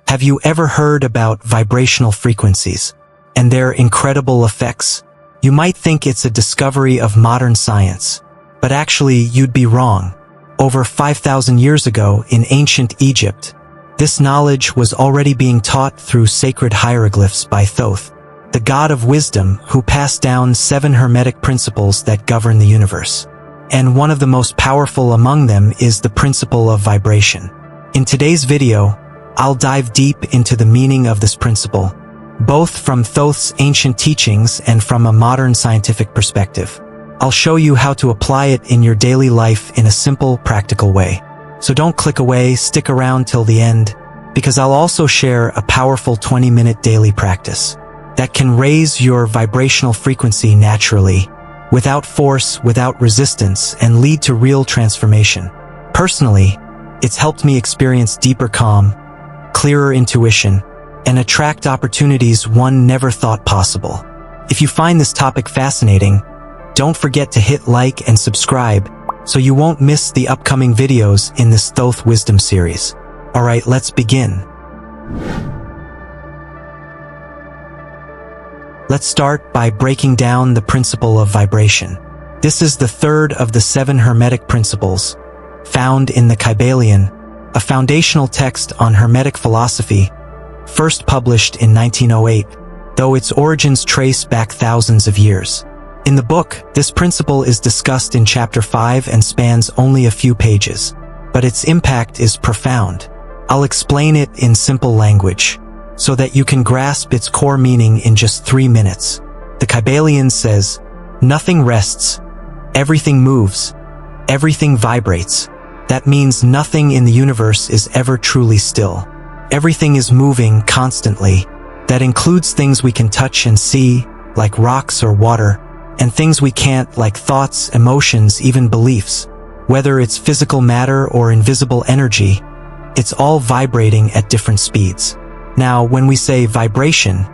Have you ever heard about vibrational frequencies and their incredible effects? You might think it's a discovery of modern science, but actually you'd be wrong. Over 5,000 years ago in ancient Egypt, this knowledge was already being taught through sacred hieroglyphs by Thoth, the god of wisdom who passed down 7 Hermetic principles that govern the universe. And one of the most powerful among them is the principle of vibration. In today's video, I'll dive deep into the meaning of this principle, both from Thoth's ancient teachings and from a modern scientific perspective. I'll show you how to apply it in your daily life in a simple, practical way. So don't click away, stick around till the end, because I'll also share a powerful 20-minute daily practice that can raise your vibrational frequency naturally, without force, without resistance, and lead to real transformation. Personally, it's helped me experience deeper calm, clearer intuition, and attract opportunities one never thought possible. If you find this topic fascinating, don't forget to hit like and subscribe so you won't miss the upcoming videos in this Thoth Wisdom series. Alright, let's begin. Let's start by breaking down the principle of vibration. This is the third of the 7 Hermetic principles, found in the Kybalion, a foundational text on Hermetic philosophy, first published in 1908, though its origins trace back thousands of years. In the book, this principle is discussed in Chapter 5 and spans only a few pages, but its impact is profound. I'll explain it in simple language, so that you can grasp its core meaning in just 3 minutes. The Kybalion says, "Nothing rests, everything moves, everything vibrates." That means nothing in the universe is ever truly still. Everything is moving constantly. That includes things we can touch and see, like rocks or water, and things we can't, like thoughts, emotions, even beliefs. Whether it's physical matter or invisible energy, it's all vibrating at different speeds. Now, when we say vibration,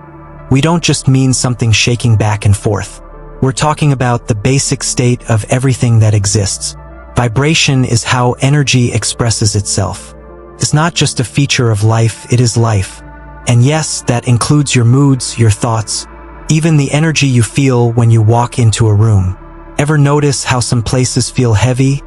we don't just mean something shaking back and forth. We're talking about the basic state of everything that exists. Vibration is how energy expresses itself. It's not just a feature of life, it is life. And yes, that includes your moods, your thoughts, even the energy you feel when you walk into a room. Ever notice how some places feel heavy,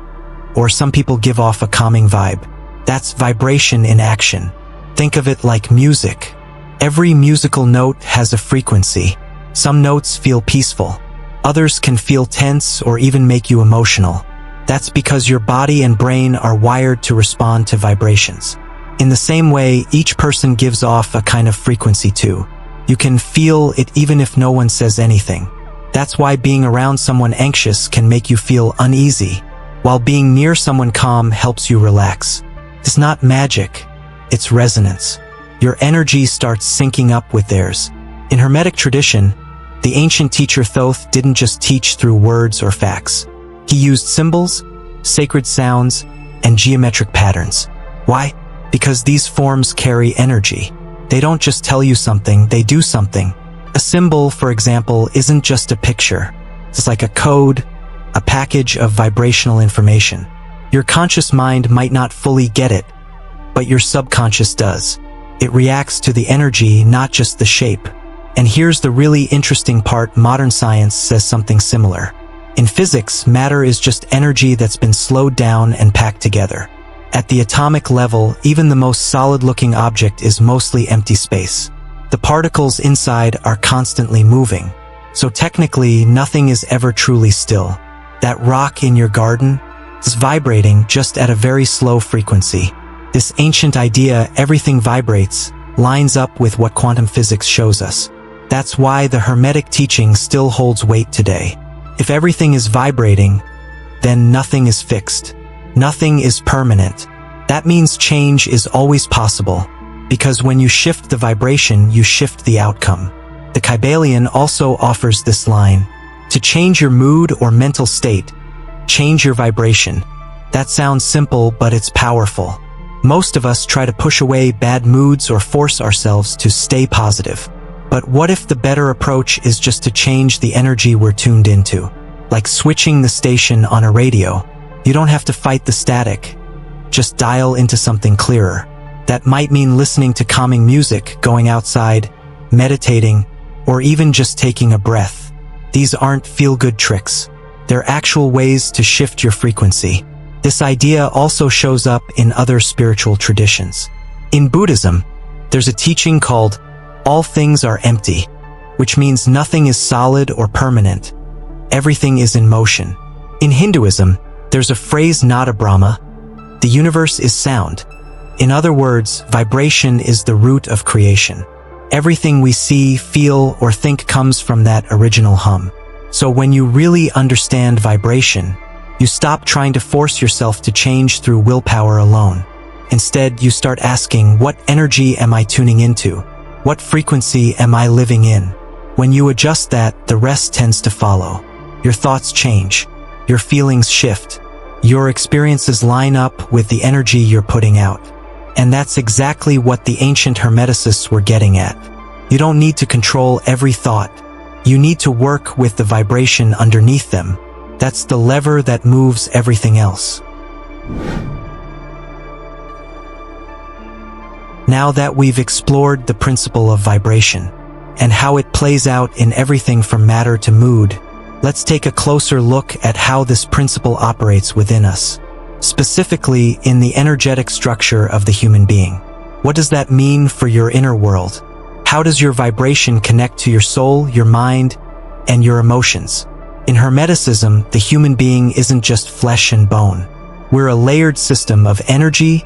or some people give off a calming vibe? That's vibration in action. Think of it like music. Every musical note has a frequency. Some notes feel peaceful. Others can feel tense or even make you emotional. That's because your body and brain are wired to respond to vibrations. In the same way, each person gives off a kind of frequency too. You can feel it even if no one says anything. That's why being around someone anxious can make you feel uneasy, while being near someone calm helps you relax. It's not magic, it's resonance. Your energy starts syncing up with theirs. In Hermetic tradition, the ancient teacher Thoth didn't just teach through words or facts. He used symbols, sacred sounds, and geometric patterns. Why? Because these forms carry energy. They don't just tell you something, they do something. A symbol, for example, isn't just a picture. It's like a code, a package of vibrational information. Your conscious mind might not fully get it, but your subconscious does. It reacts to the energy, not just the shape. And here's the really interesting part: modern science says something similar. In physics, matter is just energy that's been slowed down and packed together. At the atomic level, even the most solid-looking object is mostly empty space. The particles inside are constantly moving. So technically, nothing is ever truly still. That rock in your garden is vibrating just at a very slow frequency. This ancient idea, everything vibrates, lines up with what quantum physics shows us. That's why the Hermetic teaching still holds weight today. If everything is vibrating, then nothing is fixed. Nothing is permanent. That means change is always possible, because when you shift the vibration, you shift the outcome. The Kybalion also offers this line: to change your mood or mental state, change your vibration. That sounds simple, but it's powerful. Most of us try to push away bad moods or force ourselves to stay positive. But what if the better approach is just to change the energy we're tuned into? Like switching the station on a radio. You don't have to fight the static. Just dial into something clearer. That might mean listening to calming music, going outside, meditating, or even just taking a breath. These aren't feel-good tricks. They're actual ways to shift your frequency. This idea also shows up in other spiritual traditions. In Buddhism, there's a teaching called all things are empty, which means nothing is solid or permanent. Everything is in motion. In Hinduism, there's a phrase Nada Brahma, the universe is sound. In other words, vibration is the root of creation. Everything we see, feel, or think comes from that original hum. So when you really understand vibration, you stop trying to force yourself to change through willpower alone. Instead, you start asking, what energy am I tuning into? What frequency am I living in? When you adjust that, the rest tends to follow. Your thoughts change. Your feelings shift. Your experiences line up with the energy you're putting out. And that's exactly what the ancient Hermeticists were getting at. You don't need to control every thought. You need to work with the vibration underneath them. That's the lever that moves everything else. Now that we've explored the principle of vibration and how it plays out in everything from matter to mood, let's take a closer look at how this principle operates within us, specifically in the energetic structure of the human being. What does that mean for your inner world? How does your vibration connect to your soul, your mind, and your emotions? In Hermeticism, the human being isn't just flesh and bone. We're a layered system of energy,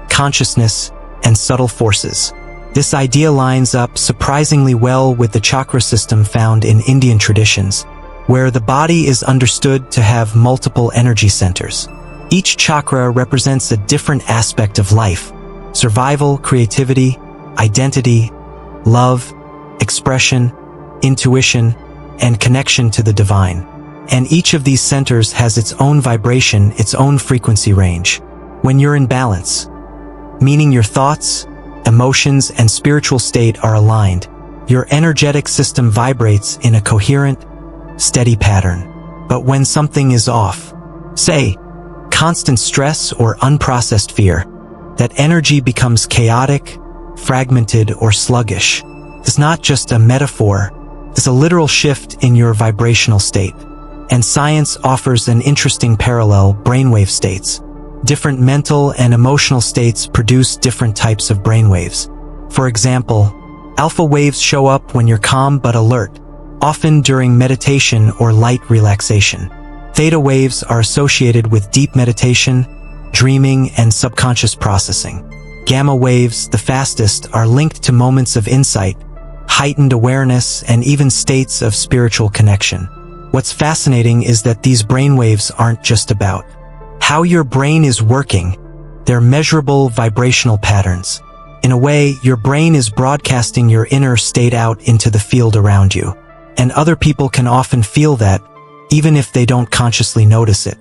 consciousness, and subtle forces. This idea lines up surprisingly well with the chakra system found in Indian traditions, where the body is understood to have multiple energy centers. Each chakra represents a different aspect of life: survival, creativity, identity, love, expression, intuition, and connection to the divine. And each of these centers has its own vibration, its own frequency range. When you're in balance, meaning your thoughts, emotions, and spiritual state are aligned, your energetic system vibrates in a coherent, steady pattern. But when something is off, say, constant stress or unprocessed fear, that energy becomes chaotic, fragmented, or sluggish. It's not just a metaphor, it's a literal shift in your vibrational state. And science offers an interesting parallel: brainwave states. Different mental and emotional states produce different types of brainwaves. For example, alpha waves show up when you're calm but alert, often during meditation or light relaxation. Theta waves are associated with deep meditation, dreaming, and subconscious processing. Gamma waves, the fastest, are linked to moments of insight, heightened awareness, and even states of spiritual connection. What's fascinating is that these brainwaves aren't just about how your brain is working. They're measurable vibrational patterns. In a way, your brain is broadcasting your inner state out into the field around you. And other people can often feel that, even if they don't consciously notice it.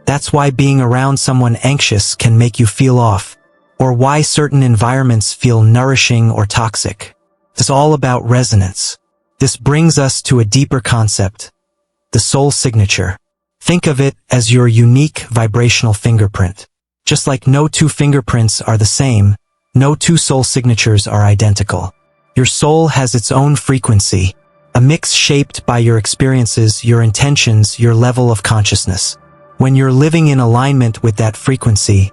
That's why being around someone anxious can make you feel off, or why certain environments feel nourishing or toxic. It's all about resonance. This brings us to a deeper concept: the soul signature. Think of it as your unique vibrational fingerprint. Just like no two fingerprints are the same, no two soul signatures are identical. Your soul has its own frequency, a mix shaped by your experiences, your intentions, your level of consciousness. When you're living in alignment with that frequency,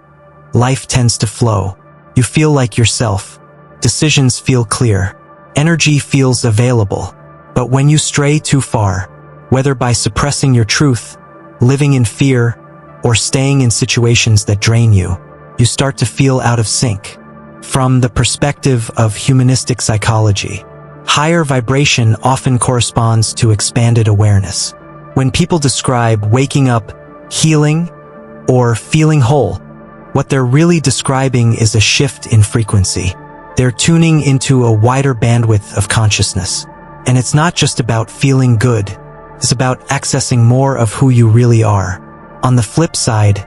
life tends to flow. You feel like yourself. Decisions feel clear. Energy feels available. But when you stray too far, whether by suppressing your truth, living in fear, or staying in situations that drain you, you start to feel out of sync. From the perspective of humanistic psychology, higher vibration often corresponds to expanded awareness. When people describe waking up, healing, or feeling whole, what they're really describing is a shift in frequency. They're tuning into a wider bandwidth of consciousness. And it's not just about feeling good. It's about accessing more of who you really are. On the flip side,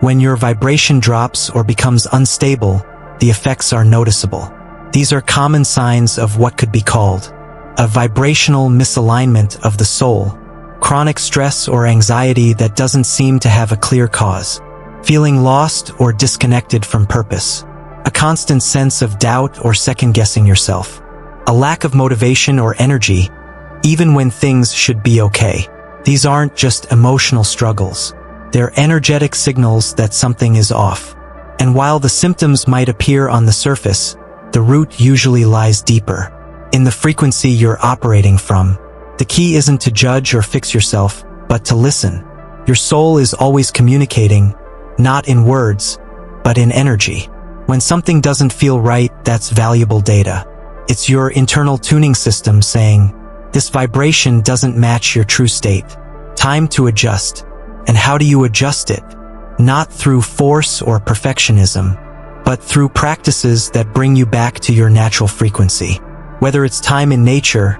when your vibration drops or becomes unstable, the effects are noticeable. These are common signs of what could be called a vibrational misalignment of the soul, chronic stress or anxiety that doesn't seem to have a clear cause, feeling lost or disconnected from purpose, a constant sense of doubt or second-guessing yourself, a lack of motivation or energy, even when things should be okay. These aren't just emotional struggles. They're energetic signals that something is off. And while the symptoms might appear on the surface, the root usually lies deeper, in the frequency you're operating from. The key isn't to judge or fix yourself, but to listen. Your soul is always communicating, not in words, but in energy. When something doesn't feel right, that's valuable data. It's your internal tuning system saying, this vibration doesn't match your true state. Time to adjust. And how do you adjust it? Not through force or perfectionism, but through practices that bring you back to your natural frequency. Whether it's time in nature,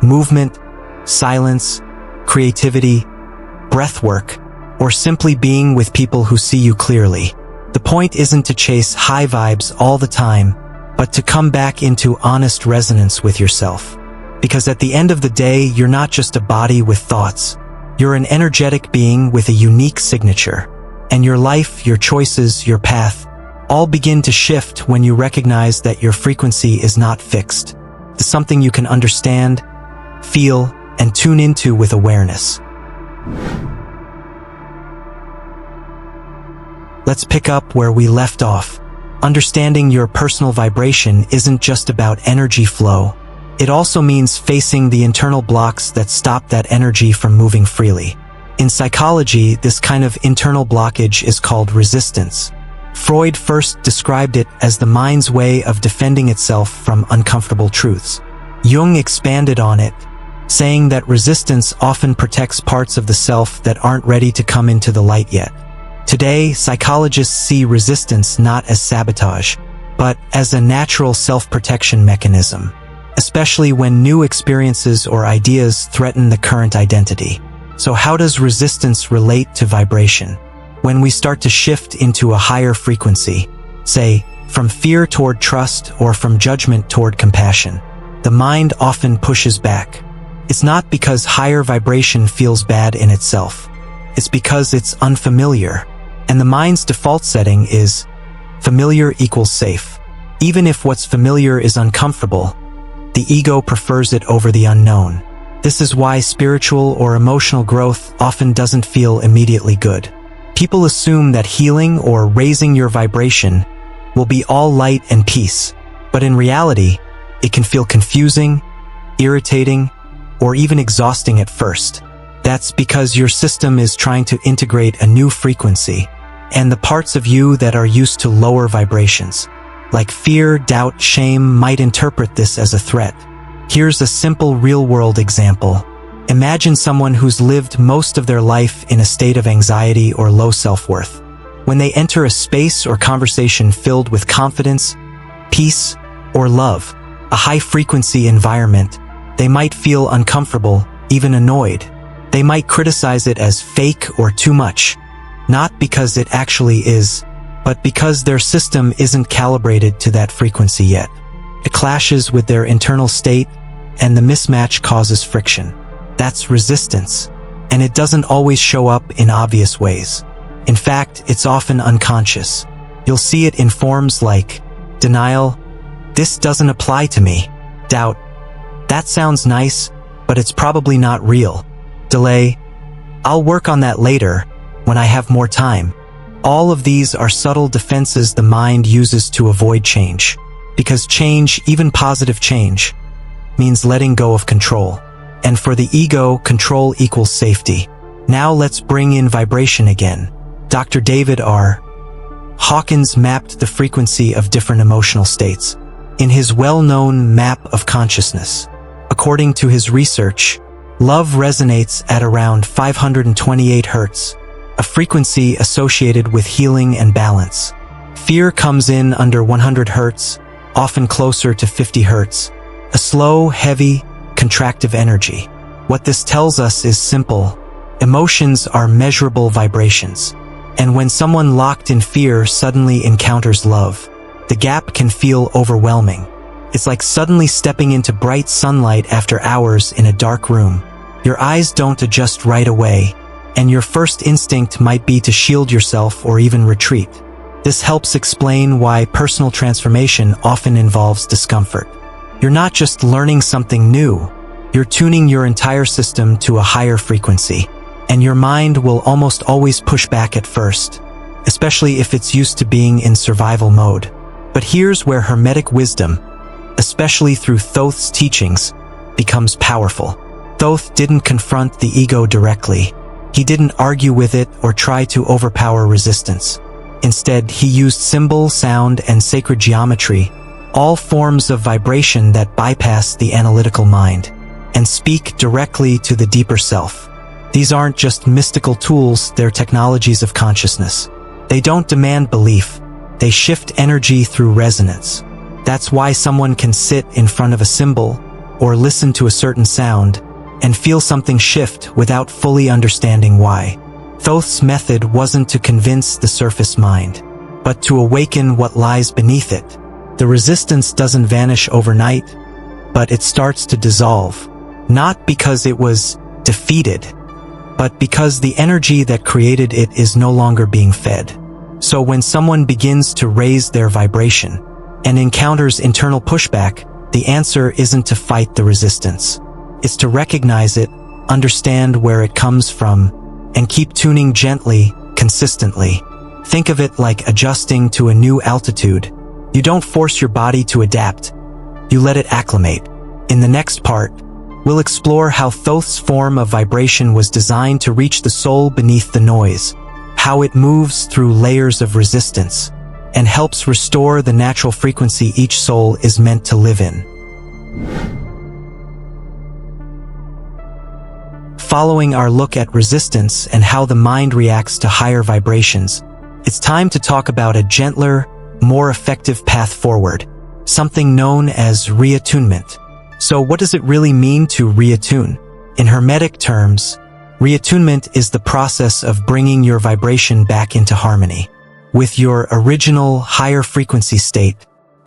movement, silence, creativity, breath work, or simply being with people who see you clearly. The point isn't to chase high vibes all the time, but to come back into honest resonance with yourself. Because at the end of the day, you're not just a body with thoughts. You're an energetic being with a unique signature. And your life, your choices, your path, all begin to shift when you recognize that your frequency is not fixed. It's something you can understand, feel, and tune into with awareness. Let's pick up where we left off. Understanding your personal vibration isn't just about energy flow. It also means facing the internal blocks that stop that energy from moving freely. In psychology, this kind of internal blockage is called resistance. Freud first described it as the mind's way of defending itself from uncomfortable truths. Jung expanded on it, saying that resistance often protects parts of the self that aren't ready to come into the light yet. Today, psychologists see resistance not as sabotage, but as a natural self-protection mechanism, especially when new experiences or ideas threaten the current identity. So how does resistance relate to vibration? When we start to shift into a higher frequency, say, from fear toward trust or from judgment toward compassion, the mind often pushes back. It's not because higher vibration feels bad in itself. It's because it's unfamiliar. And the mind's default setting is familiar equals safe. Even if what's familiar is uncomfortable, the ego prefers it over the unknown. This is why spiritual or emotional growth often doesn't feel immediately good. People assume that healing or raising your vibration will be all light and peace, but in reality, it can feel confusing, irritating, or even exhausting at first. That's because your system is trying to integrate a new frequency, and the parts of you that are used to lower vibrations, like fear, doubt, shame, might interpret this as a threat. Here's a simple real-world example. Imagine someone who's lived most of their life in a state of anxiety or low self-worth. When they enter a space or conversation filled with confidence, peace, or love, a high-frequency environment, they might feel uncomfortable, even annoyed. They might criticize it as fake or too much, not because it actually is, but because their system isn't calibrated to that frequency yet. It clashes with their internal state, and the mismatch causes friction. That's resistance, and it doesn't always show up in obvious ways. In fact, it's often unconscious. You'll see it in forms like denial, this doesn't apply to me, doubt, that sounds nice, but it's probably not real, delay, I'll work on that later, when I have more time. All of these are subtle defenses the mind uses to avoid change. Because change, even positive change, means letting go of control. And for the ego, control equals safety. Now let's bring in vibration again. Dr. David R. Hawkins mapped the frequency of different emotional states in his well-known map of consciousness. According to his research, love resonates at around 528 Hz, a frequency associated with healing and balance. Fear comes in under 100 Hz, often closer to 50 Hz, a slow, heavy, contractive energy. What this tells us is simple. Emotions are measurable vibrations. And when someone locked in fear suddenly encounters love, the gap can feel overwhelming. It's like suddenly stepping into bright sunlight after hours in a dark room. Your eyes don't adjust right away, and your first instinct might be to shield yourself or even retreat. This helps explain why personal transformation often involves discomfort. You're not just learning something new, you're tuning your entire system to a higher frequency, and your mind will almost always push back at first, especially if it's used to being in survival mode. But here's where Hermetic wisdom, especially through Thoth's teachings, becomes powerful. Thoth didn't confront the ego directly. He didn't argue with it or try to overpower resistance. Instead, he used symbol, sound, and sacred geometry, all forms of vibration that bypass the analytical mind and speak directly to the deeper self. These aren't just mystical tools, they're technologies of consciousness. They don't demand belief, they shift energy through resonance. That's why someone can sit in front of a symbol or listen to a certain sound and feel something shift without fully understanding why. Thoth's method wasn't to convince the surface mind, but to awaken what lies beneath it. The resistance doesn't vanish overnight, but it starts to dissolve, not because it was defeated, but because the energy that created it is no longer being fed. So when someone begins to raise their vibration and encounters internal pushback, the answer isn't to fight the resistance. It's to recognize it, understand where it comes from, and keep tuning gently, consistently. Think of it like adjusting to a new altitude. You don't force your body to adapt, you let it acclimate. In the next part, we'll explore how Thoth's form of vibration was designed to reach the soul beneath the noise, how it moves through layers of resistance, and helps restore the natural frequency each soul is meant to live in. Following our look at resistance and how the mind reacts to higher vibrations, it's time to talk about a gentler, more effective path forward, something known as reattunement. So what does it really mean to reattune? In Hermetic terms, reattunement is the process of bringing your vibration back into harmony with your original, higher frequency state,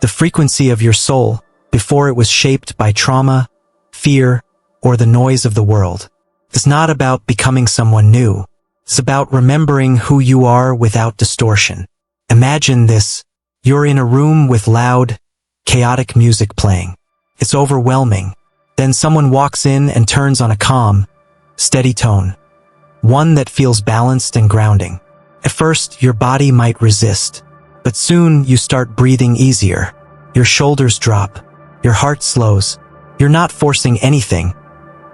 the frequency of your soul before it was shaped by trauma, fear, or the noise of the world. It's not about becoming someone new. It's about remembering who you are without distortion. Imagine this. You're in a room with loud, chaotic music playing. It's overwhelming. Then someone walks in and turns on a calm, steady tone, one that feels balanced and grounding. At first, your body might resist, but soon you start breathing easier. Your shoulders drop, your heart slows. You're not forcing anything.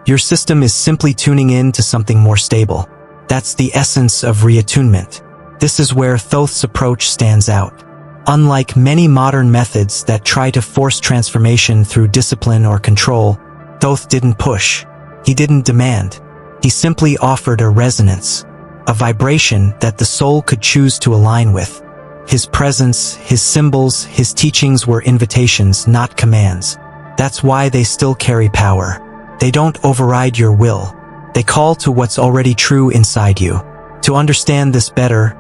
Your system is simply tuning in to something more stable. That's the essence of reattunement. This is where Thoth's approach stands out. Unlike many modern methods that try to force transformation through discipline or control, Thoth didn't push. He didn't demand. He simply offered a resonance, a vibration that the soul could choose to align with. His presence, his symbols, his teachings were invitations, not commands. That's why they still carry power. They don't override your will. They call to what's already true inside you. To understand this better,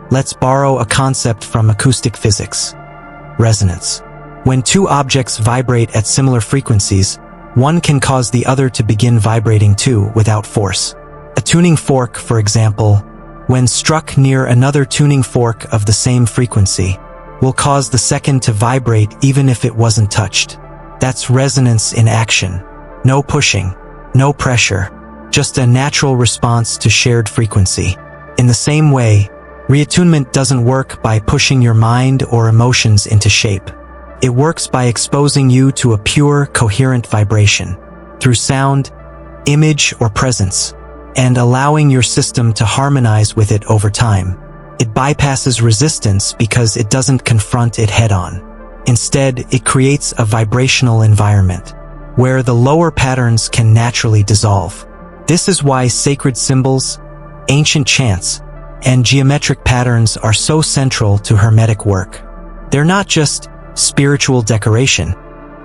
let's borrow a concept from acoustic physics: resonance. When two objects vibrate at similar frequencies, one can cause the other to begin vibrating too without force. A tuning fork, for example, when struck near another tuning fork of the same frequency, will cause the second to vibrate even if it wasn't touched. That's resonance in action. No pushing, no pressure, just a natural response to shared frequency. In the same way, reattunement doesn't work by pushing your mind or emotions into shape. It works by exposing you to a pure, coherent vibration, through sound, image, or presence, and allowing your system to harmonize with it over time. It bypasses resistance because it doesn't confront it head-on. Instead, it creates a vibrational environment, where the lower patterns can naturally dissolve. This is why sacred symbols, ancient chants, and geometric patterns are so central to Hermetic work. They're not just spiritual decoration.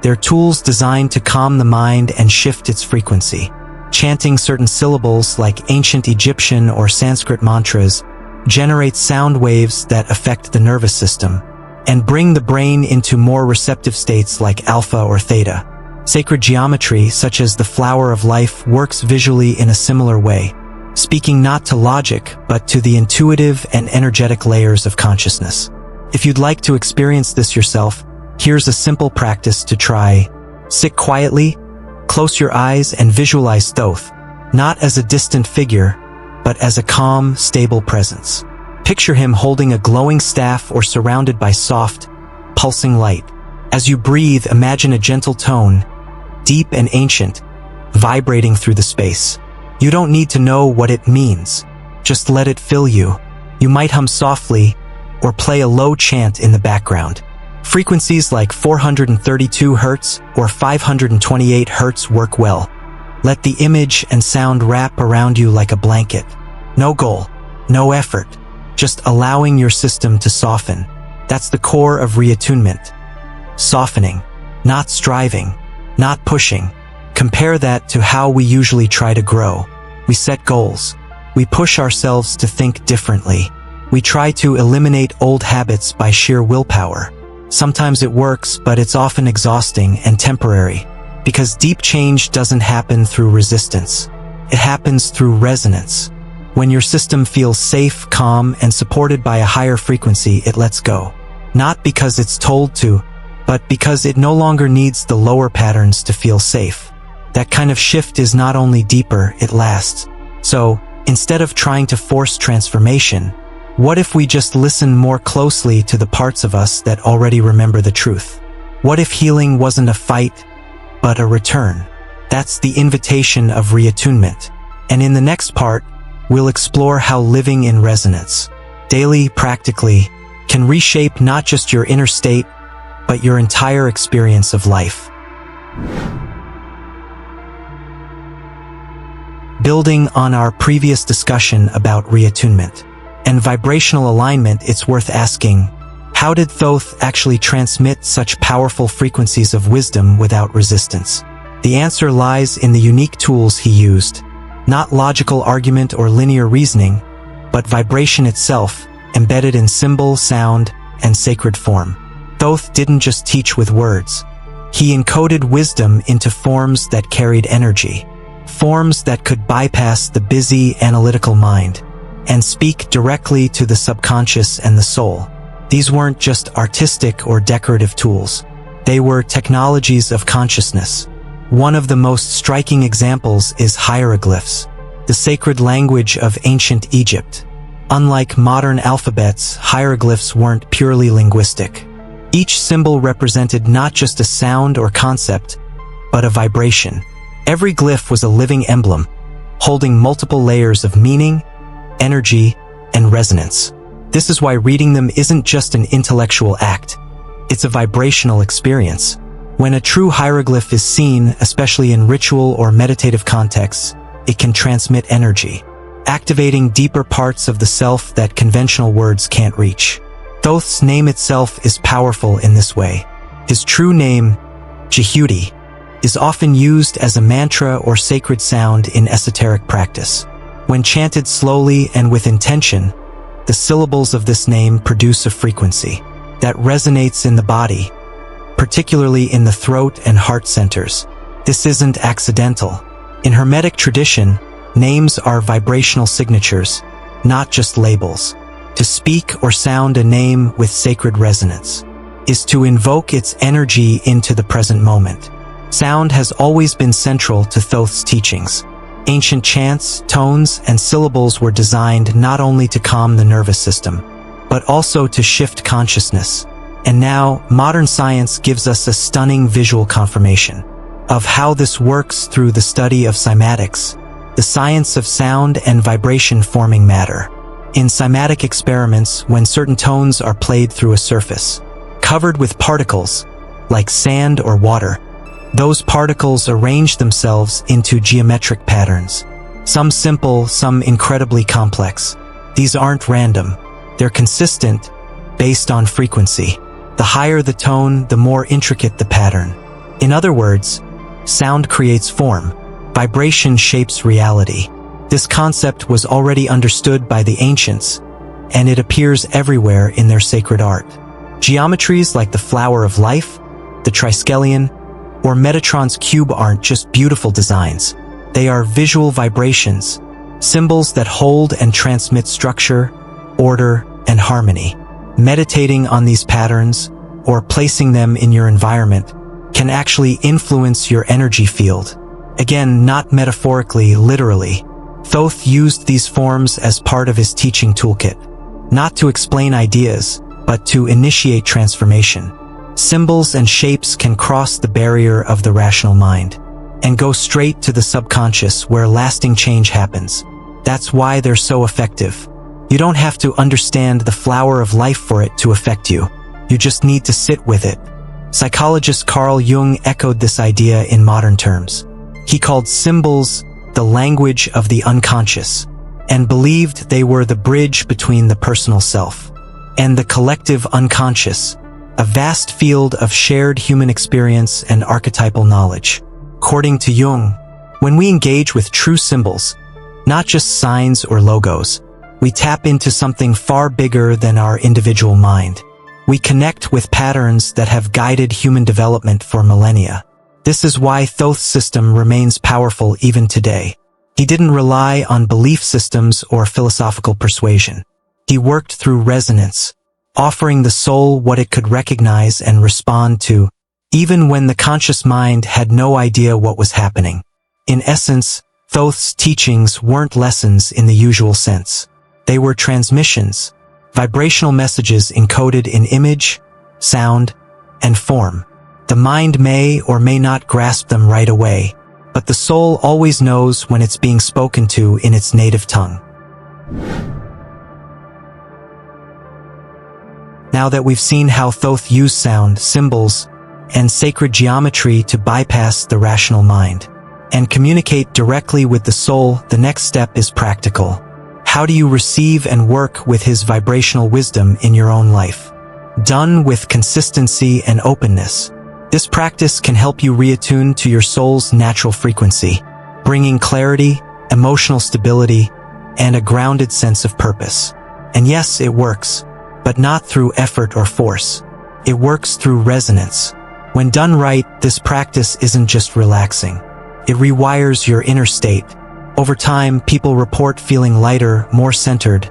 They're tools designed to calm the mind and shift its frequency. Chanting certain syllables like ancient Egyptian or Sanskrit mantras generates sound waves that affect the nervous system and bring the brain into more receptive states like alpha or theta. Sacred geometry, such as the flower of life, works visually in a similar way, speaking not to logic, but to the intuitive and energetic layers of consciousness. If you'd like to experience this yourself, here's a simple practice to try. Sit quietly, close your eyes and visualize Thoth, not as a distant figure, but as a calm, stable presence. Picture him holding a glowing staff or surrounded by soft, pulsing light. As you breathe, imagine a gentle tone, deep and ancient, vibrating through the space. You don't need to know what it means. Just let it fill you. You might hum softly or play a low chant in the background. Frequencies like 432 Hz or 528 Hz work well. Let the image and sound wrap around you like a blanket. No goal, no effort, just allowing your system to soften. That's the core of reattunement. Softening, not striving, not pushing. Compare that to how we usually try to grow. We set goals. We push ourselves to think differently. We try to eliminate old habits by sheer willpower. Sometimes it works, but it's often exhausting and temporary, because deep change doesn't happen through resistance. It happens through resonance. When your system feels safe, calm, and supported by a higher frequency, it lets go. Not because it's told to, but because it no longer needs the lower patterns to feel safe. That kind of shift is not only deeper, it lasts. So, instead of trying to force transformation, what if we just listen more closely to the parts of us that already remember the truth? What if healing wasn't a fight, but a return? That's the invitation of reattunement. And in the next part, we'll explore how living in resonance, daily, practically, can reshape not just your inner state, but your entire experience of life. Building on our previous discussion about reattunement and vibrational alignment, it's worth asking, how did Thoth actually transmit such powerful frequencies of wisdom without resistance? The answer lies in the unique tools he used, not logical argument or linear reasoning, but vibration itself, embedded in symbol, sound, and sacred form. Thoth didn't just teach with words. He encoded wisdom into forms that carried energy, forms that could bypass the busy, analytical mind, and speak directly to the subconscious and the soul. These weren't just artistic or decorative tools. They were technologies of consciousness. One of the most striking examples is hieroglyphs, the sacred language of ancient Egypt. Unlike modern alphabets, hieroglyphs weren't purely linguistic. Each symbol represented not just a sound or concept, but a vibration. Every glyph was a living emblem, holding multiple layers of meaning, energy, and resonance. This is why reading them isn't just an intellectual act. It's a vibrational experience. When a true hieroglyph is seen, especially in ritual or meditative contexts, it can transmit energy, activating deeper parts of the self that conventional words can't reach. Thoth's name itself is powerful in this way. His true name, Jehudi, is often used as a mantra or sacred sound in esoteric practice. When chanted slowly and with intention, the syllables of this name produce a frequency that resonates in the body, particularly in the throat and heart centers. This isn't accidental. In Hermetic tradition, names are vibrational signatures, not just labels. To speak or sound a name with sacred resonance is to invoke its energy into the present moment. Sound has always been central to Thoth's teachings. Ancient chants, tones, and syllables were designed not only to calm the nervous system, but also to shift consciousness. And now, modern science gives us a stunning visual confirmation of how this works through the study of cymatics, the science of sound and vibration forming matter. In cymatic experiments, when certain tones are played through a surface covered with particles, like sand or water, those particles arrange themselves into geometric patterns. Some simple, some incredibly complex. These aren't random. They're consistent, based on frequency. The higher the tone, the more intricate the pattern. In other words, sound creates form. Vibration shapes reality. This concept was already understood by the ancients, and it appears everywhere in their sacred art. Geometries like the flower of life, the triskelion, or Metatron's cube aren't just beautiful designs. They are visual vibrations, symbols that hold and transmit structure, order, and harmony. Meditating on these patterns, or placing them in your environment, can actually influence your energy field. Again, not metaphorically, literally. Thoth used these forms as part of his teaching toolkit, not to explain ideas, but to initiate transformation. Symbols and shapes can cross the barrier of the rational mind and go straight to the subconscious where lasting change happens. That's why they're so effective. You don't have to understand the flower of life for it to affect you. You just need to sit with it. Psychologist Carl Jung echoed this idea in modern terms. He called symbols the language of the unconscious, and believed they were the bridge between the personal self and the collective unconscious, a vast field of shared human experience and archetypal knowledge. According to Jung, when we engage with true symbols, not just signs or logos, we tap into something far bigger than our individual mind. We connect with patterns that have guided human development for millennia. This is why Thoth's system remains powerful even today. He didn't rely on belief systems or philosophical persuasion. He worked through resonance, offering the soul what it could recognize and respond to, even when the conscious mind had no idea what was happening. In essence, Thoth's teachings weren't lessons in the usual sense. They were transmissions, vibrational messages encoded in image, sound, and form. The mind may or may not grasp them right away, but the soul always knows when it's being spoken to in its native tongue. Now that we've seen how Thoth used sound, symbols, and sacred geometry to bypass the rational mind and communicate directly with the soul, the next step is practical. How do you receive and work with his vibrational wisdom in your own life? Done with consistency and openness, this practice can help you reattune to your soul's natural frequency, bringing clarity, emotional stability, and a grounded sense of purpose. And yes, it works, but not through effort or force. It works through resonance. When done right, this practice isn't just relaxing. It rewires your inner state. Over time, people report feeling lighter, more centered,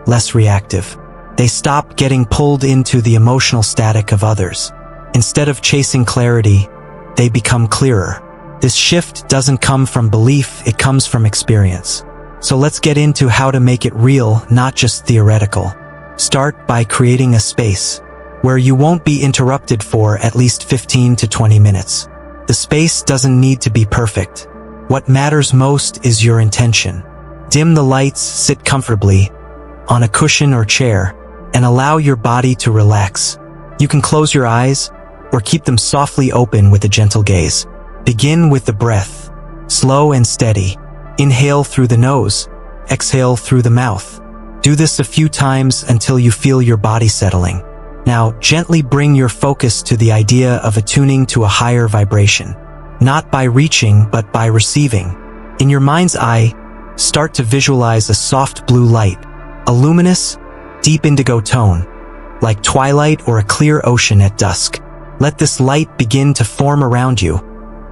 less reactive. They stop getting pulled into the emotional static of others. Instead of chasing clarity, they become clearer. This shift doesn't come from belief, it comes from experience. So let's get into how to make it real, not just theoretical. Start by creating a space where you won't be interrupted for at least 15 to 20 minutes. The space doesn't need to be perfect. What matters most is your intention. Dim the lights, sit comfortably on a cushion or chair, and allow your body to relax. You can close your eyes or keep them softly open with a gentle gaze. Begin with the breath, slow and steady. Inhale through the nose, exhale through the mouth. Do this a few times until you feel your body settling. Now, gently bring your focus to the idea of attuning to a higher vibration. Not by reaching, but by receiving. In your mind's eye, start to visualize a soft blue light, a luminous, deep indigo tone, like twilight or a clear ocean at dusk. Let this light begin to form around you,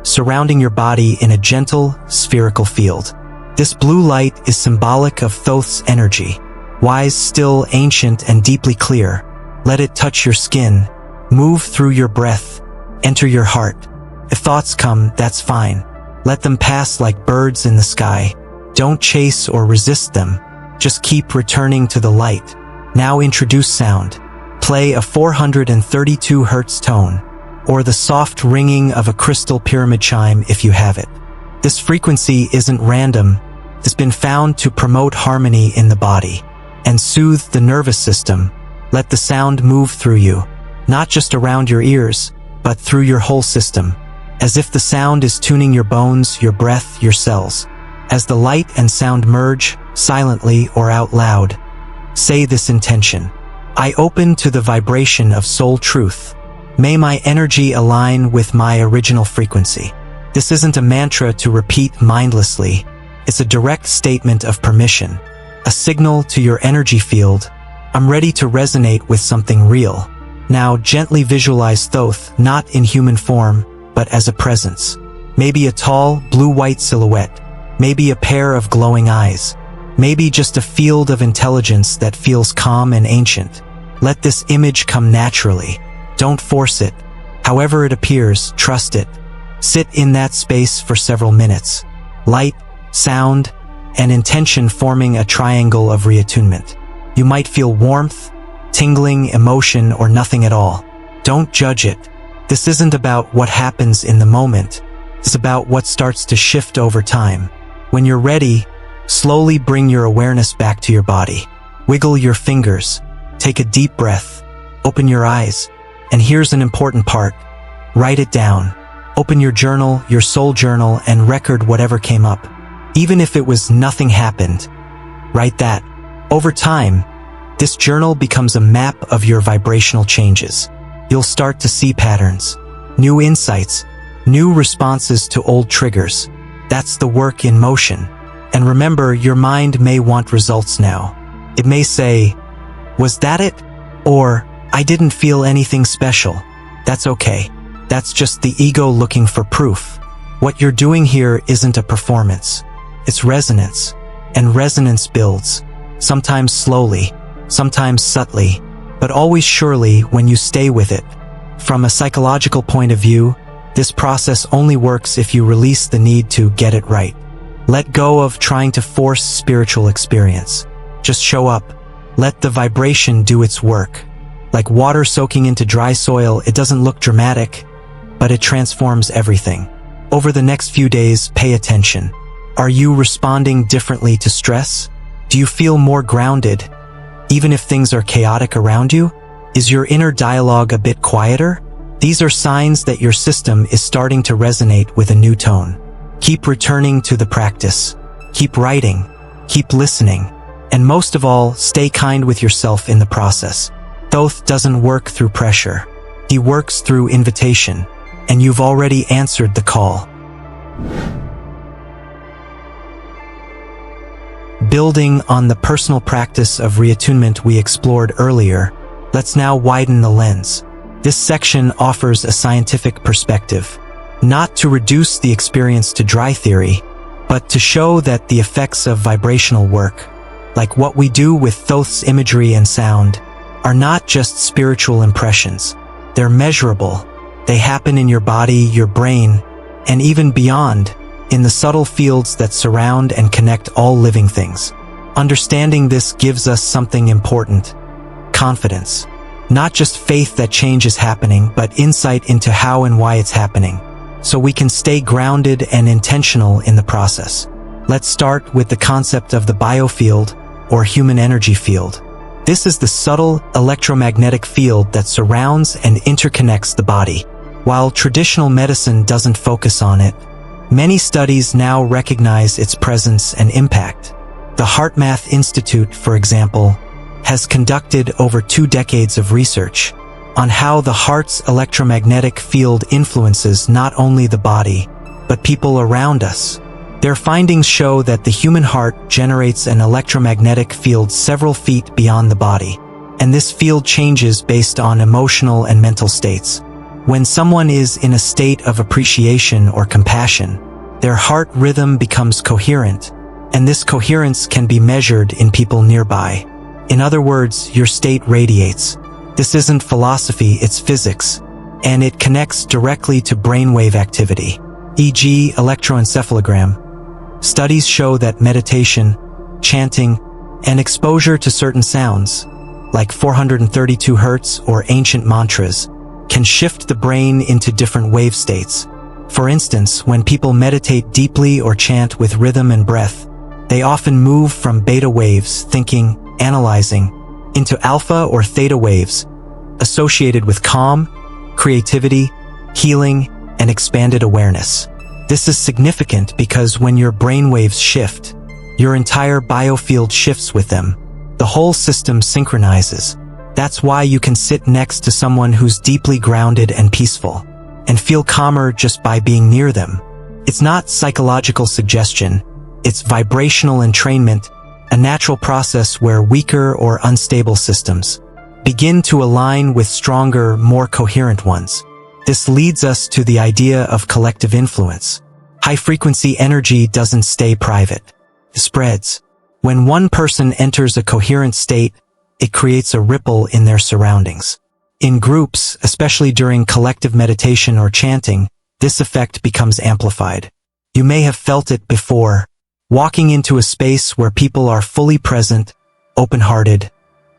surrounding your body in a gentle, spherical field. This blue light is symbolic of Thoth's energy, wise, still, ancient, and deeply clear. Let it touch your skin, move through your breath, enter your heart. If thoughts come, that's fine. Let them pass like birds in the sky. Don't chase or resist them. Just keep returning to the light. Now introduce sound. Play a 432 Hz tone, or the soft ringing of a crystal pyramid chime if you have it. This frequency isn't random. It's been found to promote harmony in the body and soothe the nervous system. Let the sound move through you, not just around your ears, but through your whole system, as if the sound is tuning your bones, your breath, your cells. As the light and sound merge, silently or out loud, say this intention. I open to the vibration of soul truth. May my energy align with my original frequency. This isn't a mantra to repeat mindlessly. It's a direct statement of permission, a signal to your energy field. I'm ready to resonate with something real. Now gently visualize Thoth, not in human form, but as a presence. Maybe a tall, blue-white silhouette. Maybe a pair of glowing eyes. Maybe just a field of intelligence that feels calm and ancient. Let this image come naturally. Don't force it. However it appears, trust it. Sit in that space for several minutes. Light, sound, and intention forming a triangle of reattunement. You might feel warmth, tingling, emotion, or nothing at all. Don't judge it. This isn't about what happens in the moment. It's about what starts to shift over time. When you're ready, slowly bring your awareness back to your body. Wiggle your fingers. Take a deep breath. Open your eyes. And here's an important part. Write it down. Open your journal, your soul journal, and record whatever came up. Even if it was nothing happened, write that. Over time, this journal becomes a map of your vibrational changes. You'll start to see patterns, new insights, new responses to old triggers. That's the work in motion. And remember, your mind may want results now. It may say, "Was that it?" Or, "I didn't feel anything special." That's okay. That's just the ego looking for proof. What you're doing here isn't a performance. It's resonance. And resonance builds. Sometimes slowly, sometimes subtly, but always surely when you stay with it. From a psychological point of view, this process only works if you release the need to get it right. Let go of trying to force spiritual experience. Just show up. Let the vibration do its work. Like water soaking into dry soil, it doesn't look dramatic, but it transforms everything. Over the next few days, pay attention. Are you responding differently to stress? Do you feel more grounded, even if things are chaotic around you? Is your inner dialogue a bit quieter? These are signs that your system is starting to resonate with a new tone. Keep returning to the practice. Keep writing. Keep listening. And most of all, stay kind with yourself in the process. Thoth doesn't work through pressure. He works through invitation. And you've already answered the call. Building on the personal practice of reattunement we explored earlier, let's now widen the lens. This section offers a scientific perspective, not to reduce the experience to dry theory, but to show that the effects of vibrational work, like what we do with Thoth's imagery and sound, are not just spiritual impressions. They're measurable. They happen in your body, your brain, and even beyond, in the subtle fields that surround and connect all living things. Understanding this gives us something important: confidence. Not just faith that change is happening, but insight into how and why it's happening, so we can stay grounded and intentional in the process. Let's start with the concept of the biofield, or human energy field. This is the subtle electromagnetic field that surrounds and interconnects the body. While traditional medicine doesn't focus on it, many studies now recognize its presence and impact. The HeartMath Institute, for example, has conducted over 2 decades of research on how the heart's electromagnetic field influences not only the body, but people around us. Their findings show that the human heart generates an electromagnetic field several feet beyond the body, and this field changes based on emotional and mental states. When someone is in a state of appreciation or compassion, their heart rhythm becomes coherent, and this coherence can be measured in people nearby. In other words, your state radiates. This isn't philosophy, it's physics, and it connects directly to brainwave activity, e.g. electroencephalogram. Studies show that meditation, chanting, and exposure to certain sounds, like 432 Hz or ancient mantras, can shift the brain into different wave states. For instance, when people meditate deeply or chant with rhythm and breath, they often move from beta waves, thinking, analyzing, into alpha or theta waves, associated with calm, creativity, healing, and expanded awareness. This is significant because when your brainwaves shift, your entire biofield shifts with them. The whole system synchronizes. That's why you can sit next to someone who's deeply grounded and peaceful, and feel calmer just by being near them. It's not psychological suggestion, it's vibrational entrainment, a natural process where weaker or unstable systems begin to align with stronger, more coherent ones. This leads us to the idea of collective influence. High-frequency energy doesn't stay private. It spreads. When one person enters a coherent state, it creates a ripple in their surroundings. In groups, especially during collective meditation or chanting, this effect becomes amplified. You may have felt it before, walking into a space where people are fully present, open-hearted,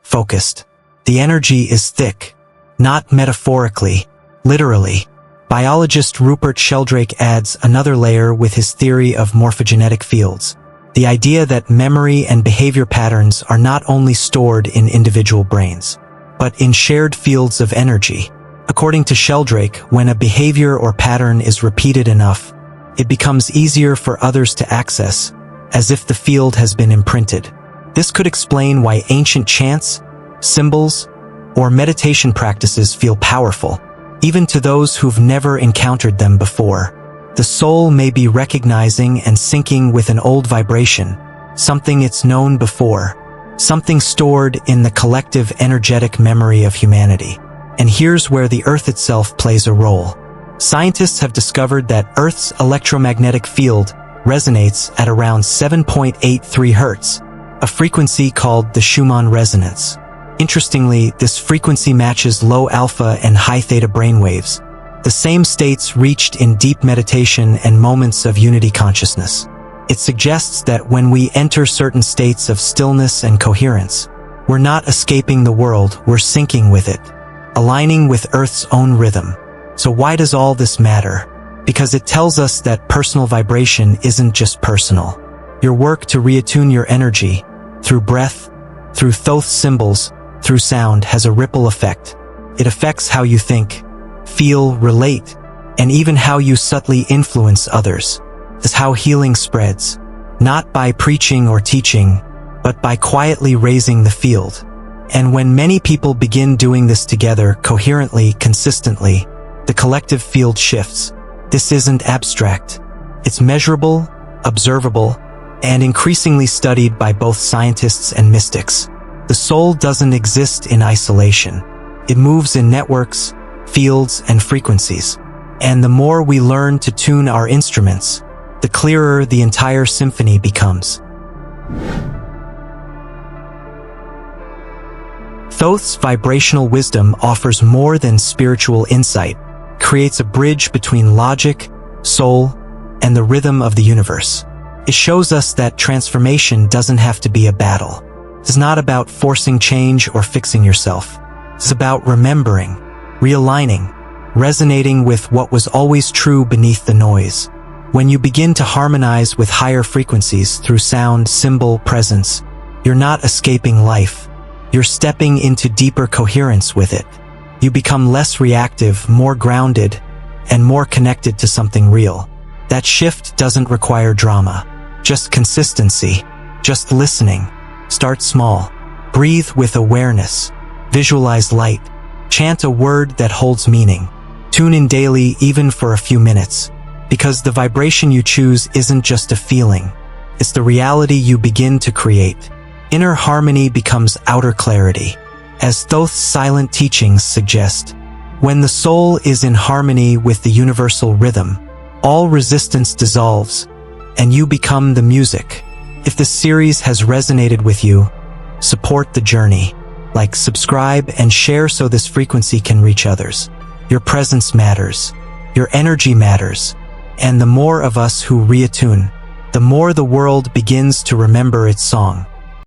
focused. The energy is thick, not metaphorically, literally. Biologist Rupert Sheldrake adds another layer with his theory of morphogenetic fields. The idea that memory and behavior patterns are not only stored in individual brains, but in shared fields of energy. According to Sheldrake, when a behavior or pattern is repeated enough, it becomes easier for others to access, as if the field has been imprinted. This could explain why ancient chants, symbols, or meditation practices feel powerful, even to those who've never encountered them before. The soul may be recognizing and syncing with an old vibration, something it's known before, something stored in the collective energetic memory of humanity. And here's where the Earth itself plays a role. Scientists have discovered that Earth's electromagnetic field resonates at around 7.83 Hz, a frequency called the Schumann resonance. Interestingly, this frequency matches low alpha and high theta brainwaves, the same states reached in deep meditation and moments of unity consciousness. It suggests that when we enter certain states of stillness and coherence, we're not escaping the world, we're syncing with it, aligning with Earth's own rhythm. So why does all this matter? Because it tells us that personal vibration isn't just personal. Your work to reattune your energy, through breath, through Thoth symbols, through sound, has a ripple effect. It affects how you think, feel, relate, and even how you subtly influence others. This is how healing spreads, not by preaching or teaching, but by quietly raising the field. And when many people begin doing this together, coherently, consistently, the collective field shifts. This isn't abstract. It's measurable, observable, and increasingly studied by both scientists and mystics. The soul doesn't exist in isolation. It moves in networks, fields, and frequencies. And the more we learn to tune our instruments, the clearer the entire symphony becomes. Thoth's vibrational wisdom offers more than spiritual insight, creates a bridge between logic, soul, and the rhythm of the universe. It shows us that transformation doesn't have to be a battle. It's not about forcing change or fixing yourself. It's about remembering, realigning, resonating with what was always true beneath the noise. When you begin to harmonize with higher frequencies through sound, symbol, presence, you're not escaping life. You're stepping into deeper coherence with it. You become less reactive, more grounded, and more connected to something real. That shift doesn't require drama, just consistency, just listening. Start small. Breathe with awareness. Visualize light. Chant a word that holds meaning. Tune in daily, even for a few minutes. Because the vibration you choose isn't just a feeling. It's the reality you begin to create. Inner harmony becomes outer clarity. As Thoth's silent teachings suggest, when the soul is in harmony with the universal rhythm, all resistance dissolves, and you become the music. If this series has resonated with you, support the journey. Like, subscribe, and share so this frequency can reach others. Your presence matters. Your energy matters. And the more of us who reattune, the more the world begins to remember its song.